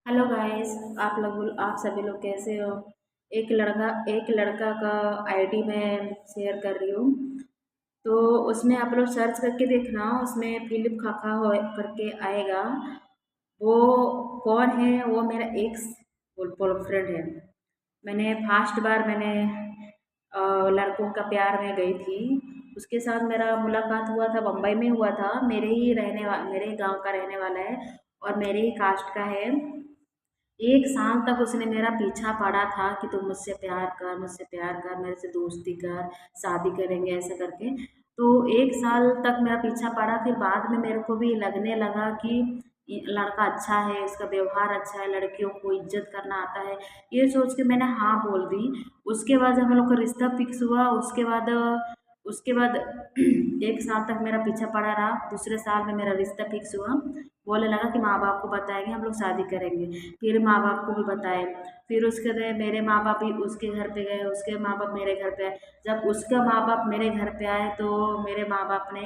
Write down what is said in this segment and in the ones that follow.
Hello guys. आप सभी लोग कैसे हो। एक लड़का का आईडी मैं शेयर कर रही हूँ। तो उसमें आप लोग सर्च करके देखना, उसमें फिलिप खाखा हो करके आएगा। वो कौन है? वो मेरा एक्स बॉयफ्रेंड है। मैंने फर्स्ट बार लड़कों का प्यार में गई थी। उसके साथ मेरा मुलाकात हुआ था, बम्बई में हुआ था। मेरे ही गांव का रहने वाला है और मेरे ही कास्ट का है। 1 साल तक उसने मेरा पीछा पड़ा था कि तुम मुझसे प्यार कर, मेरे से दोस्ती कर, शादी करेंगे ऐसा करके। तो 1 साल तक मेरा पीछा पड़ा। फिर बाद में मेरे को भी लगने लगा कि ये लड़का अच्छा है, इसका व्यवहार अच्छा है, लड़कियों को इज्जत करना आता है। ये सोच के मैंने हाँ बोल दी। उसके बाद हम लोग का रिश्ता फिक्स हुआ। उसके बाद 1 साल तक मेरा पीछा पड़ा रहा। दूसरे साल में मेरा रिश्ता फिक्स हुआ। बोलने लगा कि माँ बाप को बताएंगे, हम लोग शादी करेंगे। फिर माँ बाप को भी बताए। फिर उसके बाद मेरे माँ बाप भी उसके घर पे गए, उसके माँ बाप मेरे घर पे आए। जब उसका माँ बाप मेरे घर पे आए तो मेरे माँ बाप ने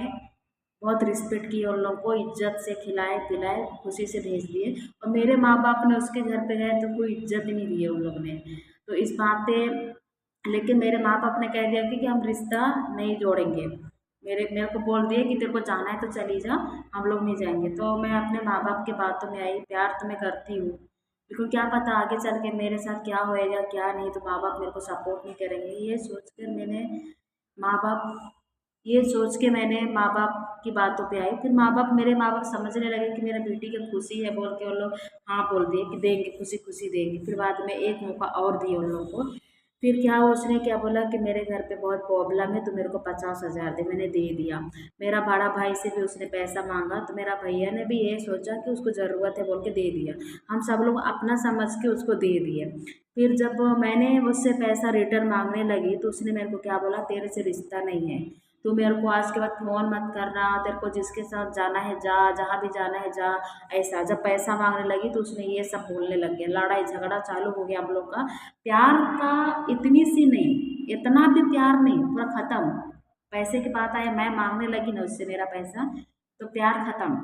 बहुत रिस्पेक्ट की, उन लोगों को इज्जत से खिलाए पिलाए, खुशी से भेज दिए। और मेरे माँ बाप ने उसके घर पे गए तो कोई इज्जत ही नहीं दी है उन लोग ने। तो इस बात पे लेकिन मेरे माँ बाप ने कह दिया कि हम रिश्ता नहीं जोड़ेंगे। मेरे मेरे को बोल दिए कि तेरे को जाना है तो चली जा, हम लोग नहीं जाएंगे। तो मैं अपने माँ बाप की बातों में आई। प्यार तो मैं करती हूँ, लेकिन क्या पता आगे चल के मेरे साथ क्या होएगा क्या नहीं, तो माँ बाप मेरे को सपोर्ट नहीं करेंगे। माँ बाप ये सोच के मैंने माँ बाप की बातों पे आई। फिर मेरे माँ बाप समझने लगे कि मेरा बेटी की खुशी है बोल के उन लोग हाँ बोल दिए कि देंगे, खुशी खुशी देंगे। फिर बाद में एक मौका और दिए उन लोगों को। फिर क्या हुआ, उसने क्या बोला कि मेरे घर पे बहुत प्रॉब्लम है तो मेरे को 50,000 दे। मैंने दे दिया। मेरा बड़ा भाई से भी उसने पैसा मांगा तो मेरा भैया ने भी ये सोचा कि उसको ज़रूरत है बोल के दे दिया। हम सब लोग अपना समझ के उसको दे दिए। फिर जब मैंने उससे पैसा रिटर्न मांगने लगी तो उसने मेरे को क्या बोला, तेरे से रिश्ता नहीं है, तू मेरे को आज के बाद फ़ोन मत करना, तेरे को जिसके साथ जाना है जा, जहाँ भी जाना है जा। ऐसा जब पैसा मांगने लगी तो उसने ये सब बोलने लग गया। लड़ाई झगड़ा चालू हो गया हम लोग का। प्यार का इतनी सी नहीं, इतना भी प्यार नहीं, पूरा खत्म। पैसे की बात आया, मैं मांगने लगी ना उससे मेरा पैसा, तो प्यार खत्म।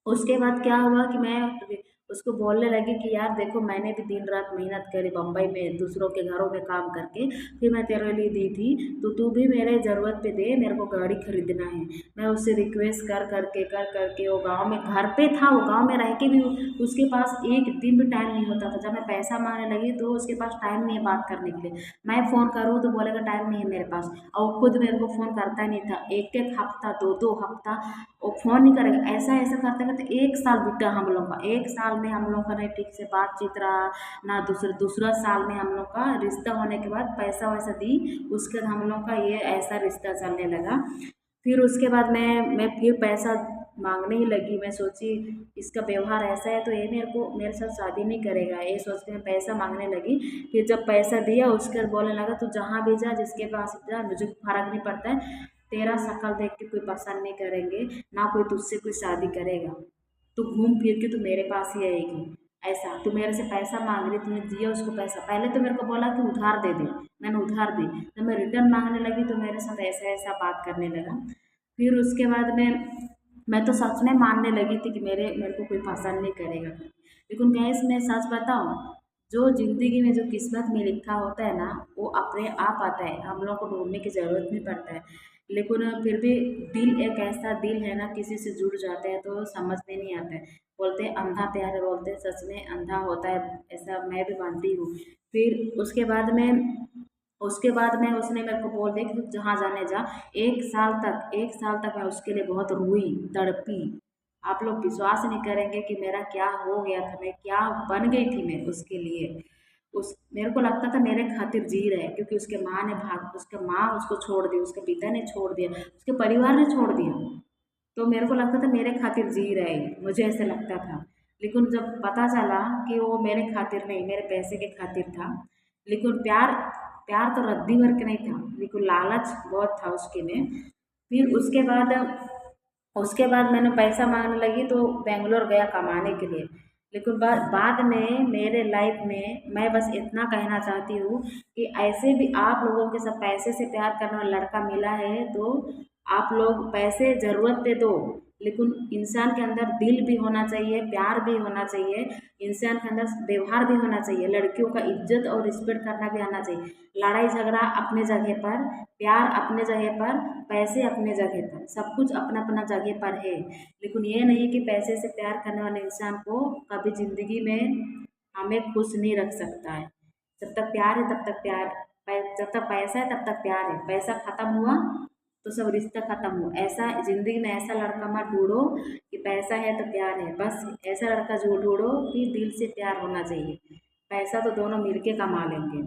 उसके बाद क्या हुआ कि मैं उसको बोलने लगी कि यार देखो, मैंने भी दिन रात मेहनत करी बम्बई में दूसरों के घरों में काम करके, फिर मैं तेरे लिए दी थी। तो तू भी मेरे ज़रूरत पे दे, मेरे को गाड़ी खरीदना है। मैं उससे रिक्वेस्ट कर करके वो गांव में घर पे था, वो गांव में रह के भी उसके पास एक दिन भी टाइम नहीं होता था। जब मैं पैसा मांगने लगी तो उसके पास टाइम नहीं है बात करने के लिए। मैं फ़ोन करूँ तो बोलेगा टाइम नहीं है मेरे पास। और वो खुद मेरे को फ़ोन करता नहीं था, एक एक हफ्ता, दो दो हफ्ता वो फ़ोन नहीं करेगा। ऐसा ऐसा करते करते 1 साल बीता हम लोग का। 1 साल में हम लोग का नहीं ठीक से बातचीत रहा ना। दूसरा साल में हम लोग का रिश्ता होने के बाद पैसा वैसा दी, उसके बाद हम लोग का ये ऐसा रिश्ता चलने लगा। फिर उसके बाद मैं फिर पैसा मांगने ही लगी। मैं सोची इसका व्यवहार ऐसा है तो ये मेरे साथ शादी नहीं करेगा, ये सोच के मैं पैसा मांगने लगी। फिर जब पैसा दिया उसके बाद बोलने लगा तू जहाँ भी जा, जिसके पास जा, मुझे फर्क नहीं पड़ता है, तेरा शक्ल देख के कोई पसंद नहीं करेंगे, ना कोई तुझसे कोई शादी करेगा। तू घूम फिर के तू मेरे पास ही आएगी। ऐसा तू मेरे से पैसा मांग रही, तूने दिया उसको पैसा। पहले तो मेरे को बोला कि उधार दे दे, मैंने उधार दी। जब मैं रिटर्न मांगने लगी तो मेरे साथ ऐसा ऐसा बात करने लगा। फिर उसके बाद में मैं तो सच में मानने लगी थी कि मेरे मेरे को कोई पसंद नहीं करेगा। लेकिन गैस मैं सच बताऊं, जो जिंदगी में जो किस्मत में लिखा होता है ना, वो अपने आप आता है, हम लोग को ढूंढने की जरूरत नहीं पड़ता है। लेकिन फिर भी दिल एक ऐसा दिल है ना, किसी से जुड़ जाते हैं तो समझ में नहीं आता है। बोलते हैं अंधा प्यार है, बोलते हैं सच में अंधा होता है, ऐसा मैं भी मानती हूँ। फिर उसके बाद में उसने मेरे को बोल दिया कि तू जहाँ जाने जा। 1 साल तक मैं उसके लिए बहुत रोई, तड़पी। आप लोग विश्वास नहीं करेंगे कि मेरा क्या हो गया था, मैं क्या बन गई थी मैं उसके लिए। उस मेरे को लगता था मेरे खातिर जी रहे, क्योंकि उसके माँ उसको छोड़ दी, उसके पिता ने छोड़ दिया, उसके परिवार ने छोड़ दिया। तो मेरे को लगता था मेरे खातिर जी रहे, मुझे ऐसे लगता था। लेकिन जब पता चला कि वो मेरे खातिर नहीं, मेरे पैसे के खातिर था। लेकिन प्यार प्यार तो रद्दी भर के नहीं था, लेकिन लालच बहुत था उसके में। फिर उसके बाद मैंने पैसा मांगने लगी तो बेंगलोर गया कमाने के लिए। लेकिन बाद में मेरे लाइफ में मैं बस इतना कहना चाहती हूँ कि ऐसे भी आप लोगों के साथ पैसे से प्यार करने वाला लड़का मिला है तो आप लोग पैसे ज़रूरत पे दो, लेकिन इंसान के अंदर दिल भी होना चाहिए, प्यार भी होना चाहिए, इंसान के अंदर व्यवहार भी होना चाहिए, लड़कियों का इज्जत और रिस्पेक्ट करना भी आना चाहिए। लड़ाई झगड़ा अपने जगह पर, प्यार अपने जगह पर, पैसे अपने जगह पर, सब कुछ अपना अपना जगह पर है। लेकिन ये नहीं कि पैसे से प्यार करने वाले इंसान को कभी ज़िंदगी में हमें खुश नहीं रख सकता है। जब तक प्यार है तब तक प्यार, जब तक पैसा है तब तक प्यार है। पैसा खत्म हुआ तो सब रिश्ता खत्म हुआ। ऐसा ज़िंदगी में ऐसा लड़का मत ढूंढो कि पैसा है तो प्यार है, बस ऐसा लड़का जो ढूंढो कि दिल से प्यार होना चाहिए। पैसा तो दोनों मिलके कमा लेंगे,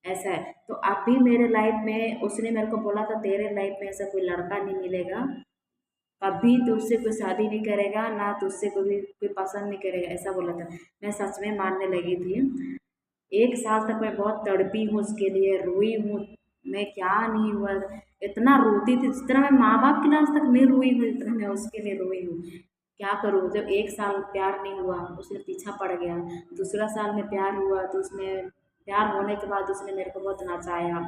ऐसा है। तो अभी मेरे लाइफ में उसने मेरे को बोला था तेरे लाइफ में ऐसा कोई लड़का नहीं मिलेगा, कभी तुझसे कोई शादी नहीं करेगा, ना तुझसे कोई पसंद नहीं करेगा, ऐसा बोला था। मैं सच में मानने लगी थी। 1 साल तक मैं बहुत तड़पी हूँ उसके लिए, रोई हूँ। मैं क्या नहीं हुआ, इतना रोती थी जितना मैं माँ बाप के लिए आज तक नहीं रोई हूँ, जितना मैं उसके लिए रोई हूँ। क्या करूँ, जब 1 साल प्यार नहीं हुआ उसने पीछा पड़ गया। दूसरा साल में प्यार हुआ तो उसने, प्यार होने के बाद उसने मेरे को बहुत नचाया,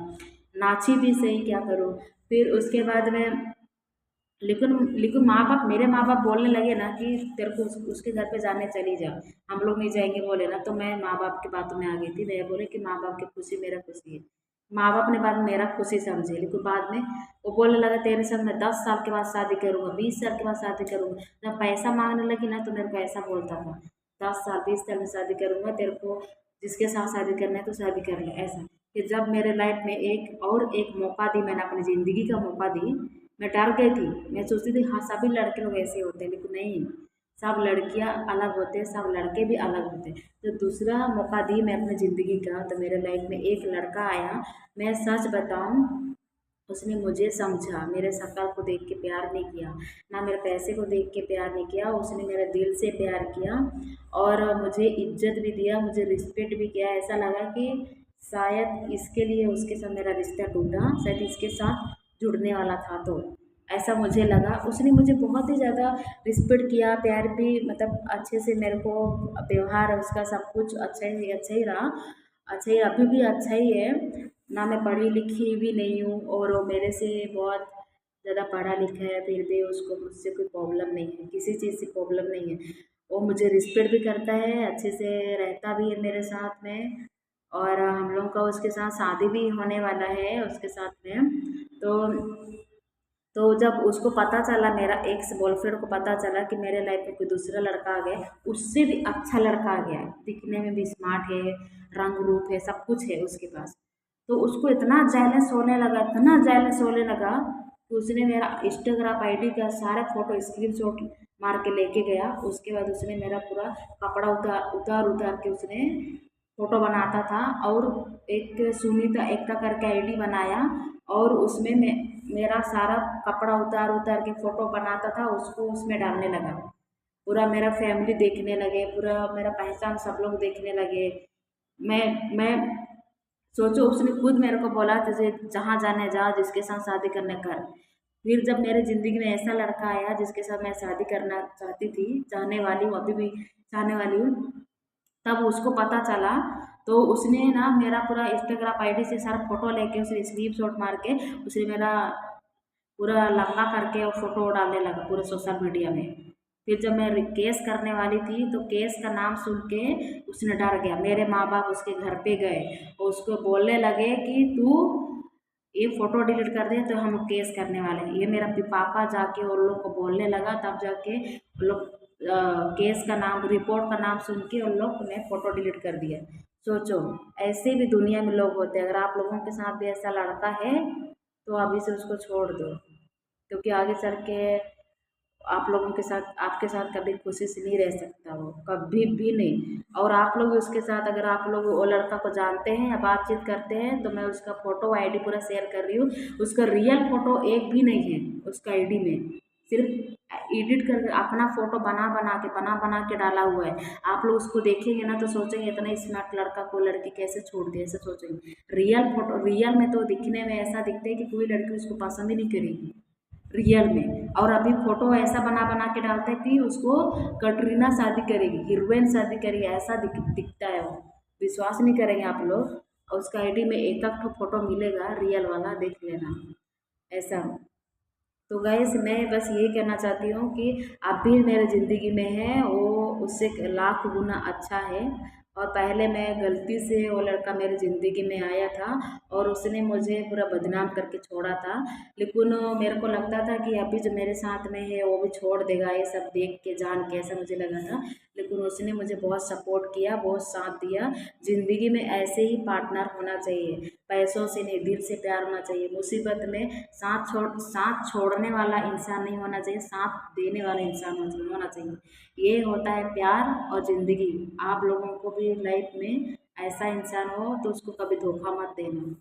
नाची भी सही, क्या करूँ। फिर उसके बाद में, लेकिन लेकिन माँ बाप, मेरे माँ बाप बोलने लगे ना कि तेरे को उसके घर पे जाने चली जा, हम लोग नहीं जाएंगे बोले ना, तो मैं माँ बाप की बातों में आ गई थी। मैं बोले कि माँ बाप की खुशी मेरा खुशी है। माँ बाप ने बाद में मेरा खुशी समझे, लेकिन बाद में वो बोलने लगा तेरे साथ मैं 10 साल के बाद शादी करूँगा, 20 साल के बाद शादी करूँगा। जब पैसा मांगने लगी ना तो मेरे को ऐसा बोलता था, 10 साल 20 साल में शादी करूँगा, तेरे को जिसके साथ शादी करना है तो शादी कर ले, ऐसा। कि जब मेरे लाइफ में एक मौका दी, मैंने अपनी ज़िंदगी का मौका दी। मैं डर गई थी, मैं सोचती थी हाँ सभी लड़के लोग ऐसे होते हैं, लेकिन नहीं, सब लड़कियां अलग होते हैं, सब लड़के भी अलग होते हैं। तो दूसरा मौका दी मैं अपनी ज़िंदगी का, तो मेरे लाइफ में एक लड़का आया। मैं सच बताऊं, उसने मुझे समझा, मेरे शक्ल को देख के प्यार नहीं किया, ना मेरे पैसे को देख के प्यार नहीं किया, उसने मेरे दिल से प्यार किया और मुझे इज्जत भी दिया, मुझे रिस्पेक्ट भी किया। ऐसा लगा कि शायद इसके लिए उसके साथ मेरा रिश्ता टूटा, शायद इसके साथ जुड़ने वाला था, तो ऐसा मुझे लगा। उसने मुझे बहुत ही ज़्यादा रिस्पेक्ट किया, प्यार भी, मतलब अच्छे से मेरे को, व्यवहार उसका सब कुछ अच्छा ही रहा, अच्छा ही, अभी भी अच्छा ही है। ना मैं पढ़ी लिखी भी नहीं हूँ और वो मेरे से बहुत ज़्यादा पढ़ा लिखा है, फिर भी उसको मुझसे कोई प्रॉब्लम नहीं है, किसी चीज़ से प्रॉब्लम नहीं है। वो मुझे रिस्पेक्ट भी करता है, अच्छे से रहता भी है मेरे साथ में, और हम लोग का उसके साथ शादी भी होने वाला है उसके साथ में। तो जब उसको पता चला, मेरा एक्स बॉयफ्रेंड को पता चला कि मेरे लाइफ में कोई दूसरा लड़का आ गया, उससे भी अच्छा लड़का आ गया, दिखने में भी स्मार्ट है, रंग रूप है, सब कुछ है उसके पास। तो उसको इतना जेलस होने लगा, इतना जेलस होने लगा कि उसने मेरा इंस्टाग्राम आईडी का सारा फोटो स्क्रीनशॉट मार के लेके गया। उसके बाद उसने मेरा पूरा कपड़ा उतार उतार के उसने फोटो बनाता था, और एक सुनीता एक्का करके आईडी बनाया, और उसमें मेरा सारा कपड़ा उतार उतार के फोटो बनाता था, उसको उसमें डालने लगा। पूरा मेरा फैमिली देखने लगे, पूरा मेरा पहचान सब लोग देखने लगे। मैं सोचो, उसने खुद मेरे को बोला तुझे जहाँ जाने जा, जिसके साथ शादी करने कर। फिर जब मेरे ज़िंदगी में ऐसा लड़का आया जिसके साथ मैं शादी करना चाहती थी, चाहने वाली हूँ, अभी भी चाहने वाली हूँ, तब उसको पता चला। तो उसने ना मेरा पूरा इंस्टाग्राम आईडी से सारा फोटो लेके, उसे स्नैपशॉट मार के, उसने मेरा पूरा लंबा करके और फोटो डालने लगा पूरे सोशल मीडिया में। फिर जब मैं केस करने वाली थी तो केस का नाम सुन के उसने डर गया। मेरे माँ बाप उसके घर पे गए और उसको बोलने लगे कि तू ये फ़ोटो डिलीट कर दे तो हम केस करने वाले हैं। ये मेरा पापा जाके उन लोग को बोलने लगा, तब जाके उन लोग केस का नाम, रिपोर्ट का नाम सुन के उन लोग ने फ़ोटो डिलीट कर दिया। सोचो, ऐसे भी दुनिया में लोग होते हैं। अगर आप लोगों के साथ भी ऐसा लड़का है तो अभी से उसको छोड़ दो, क्योंकि आगे चल के आप लोगों के साथ, आपके साथ कभी खुशी से नहीं रह सकता वो, कभी भी नहीं। और आप लोग उसके साथ, अगर आप लोग वो लड़का को जानते हैं या बातचीत करते हैं, तो मैं उसका फ़ोटो आईडी पूरा शेयर कर रही हूँ। उसका रियल फ़ोटो एक भी नहीं है उसका आईडी में, सिर्फ एडिट कर अपना फ़ोटो बना के डाला हुआ है। आप लोग उसको देखेंगे ना तो सोचेंगे इतना स्मार्ट लड़का को लड़की कैसे छोड़ दी, ऐसे सोचेंगे। रियल फ़ोटो, रियल में तो दिखने में ऐसा दिखता है कि कोई लड़की उसको पसंद ही नहीं करेगी रियल में। और अभी फोटो ऐसा बना के डालते हैं कि उसको कटरीना शादी करेगी, हीरोइन शादी करेगी, ऐसा दिखता है वो। विश्वास नहीं करेंगे आप लोग, और उसका आईडी में एक एक फोटो मिलेगा रियल वाला, देख लेना ऐसा। तो गाइस मैं बस यही कहना चाहती हूँ कि आप भी मेरे ज़िंदगी में हैं, वो उससे लाख गुना अच्छा है। और पहले मैं गलती से वो लड़का मेरी ज़िंदगी में आया था और उसने मुझे पूरा बदनाम करके छोड़ा था। लेकिन मेरे को लगता था कि अभी जो मेरे साथ में है वो भी छोड़ देगा, ये सब देख के जान के ऐसा मुझे लगा था। लेकिन उसने मुझे बहुत सपोर्ट किया, बहुत साथ दिया। ज़िंदगी में ऐसे ही पार्टनर होना चाहिए, पैसों से नहीं दिल से प्यार होना चाहिए। मुसीबत में साथ छोड़ने वाला इंसान नहीं होना चाहिए, साथ देने वाला इंसान होना चाहिए। ये होता है प्यार और ज़िंदगी। आप लोगों को भी लाइफ में ऐसा इंसान हो तो उसको कभी धोखा मत देना।